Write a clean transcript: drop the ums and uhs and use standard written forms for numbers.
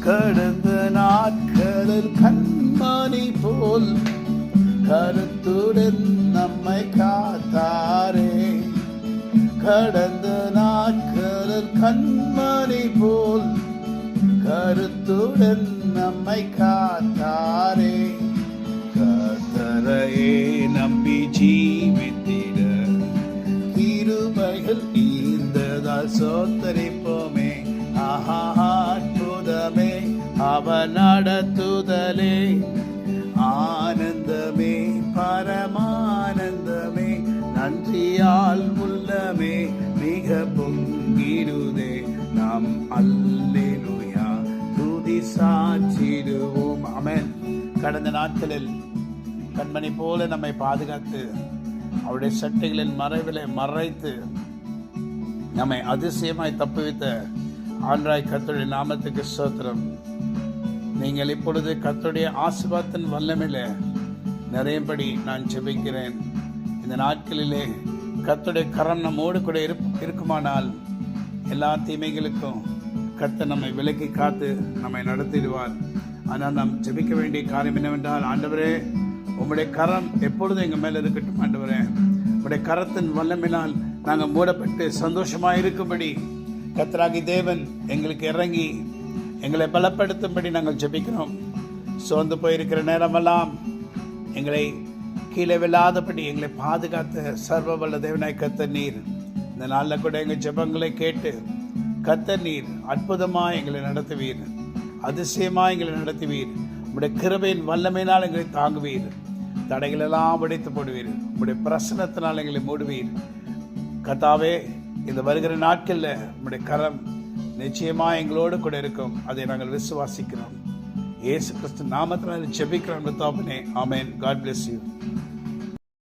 கடந்த நாட்களில் கண்மணி போல் கருத்துடன் நம்மை காத்தாரே. கடந்த நாட்களில் கண்மணி போல் கருத்துடன் நம்மை காத்தாரே. கர்த்தரையே நம்பி ஜீவித்திட கிருபைகள் ஈந்ததால் சோத்தரிப்போமே. அற்புதமே அவர் நடத்துதலே, ஆனந்தமே பரமானந்தமே, நன்றியால் உள்ளமே மிக பொங்கிடுதே. நாம் அல்லேலூயா துதி சாற்றிடுவோம். ஆமென். கடந்த நாட்களில் கண்மணி போல நம்மை பாதுகாத்து அவருடைய சட்டைகளின் மறைவிலை மறைத்து நம்மை அதிசயமாய் தப்புவித்த ஆண்டவராய் கர்த்தருடைய நாமத்துக்கு ஸ்தோத்திரம். நீங்கள் இப்பொழுது கர்த்தருடைய ஆசீர்வாதத்தின் வல்லமையில நிறையபடி நான் ஜெபிக்கிறேன். இந்த நாட்களிலே கர்த்தருடைய கரம் நம்மோடு கூட இருக்குமானால் எல்லா தீமைகளுக்கும் கர்த்தர் நம்மை விலக்கி காத்து நம்மை நடத்திடுவார். ஆனால் நாம் ஜெபிக்க வேண்டிய காரியம் என்னவென்றால், ஆண்டவரே உம்முடைய கரம் எப்பொழுதும் எங்கள் மேலே இருக்கட்டும். ஆண்டவரே உம்முடைய கரத்தின் வல்லமையினால் நாங்கள் மூடப்பட்டு சந்தோஷமாக இருக்கும்படி கர்த்தராகிய தேவன் எங்களுக்கு இறங்கி எங்களை பலப்படுத்தும்படி நாங்கள் ஜெபிக்கிறோம். சோர்ந்து போயிருக்கிற நேரமெல்லாம் எங்களை கீழே விழாதபடி எங்களை பாதுகாத்த சர்வ வல்ல தேவனாய் கர்த்தர் நீர். இந்த நாளில் கூட எங்கள் ஜெபங்களை கேட்டு கர்த்தர் நீர் அற்புதமாக எங்களை நடத்துவீர், அதிசயமாக எங்களை நடத்துவீர். உம்முடைய கிருபையின் வல்லமையினால் எங்களை தாங்குவீர், தடைகளெல்லாம் உடைத்து போடுவீர், உம்முடைய பிரசன்னத்தினால் எங்களை மூடுவீர். கர்த்தாவே, இந்த வருகிற நாட்களில் உம்முடைய கரம் நிச்சயமாக எங்களோடு கூட இருக்கும். அதை நாங்கள் விசுவாசிக்கிறோம். இயேசு கிறிஸ்து நாமத்தினால் ஜெபிக்கிறோம். ஆமென். God bless you.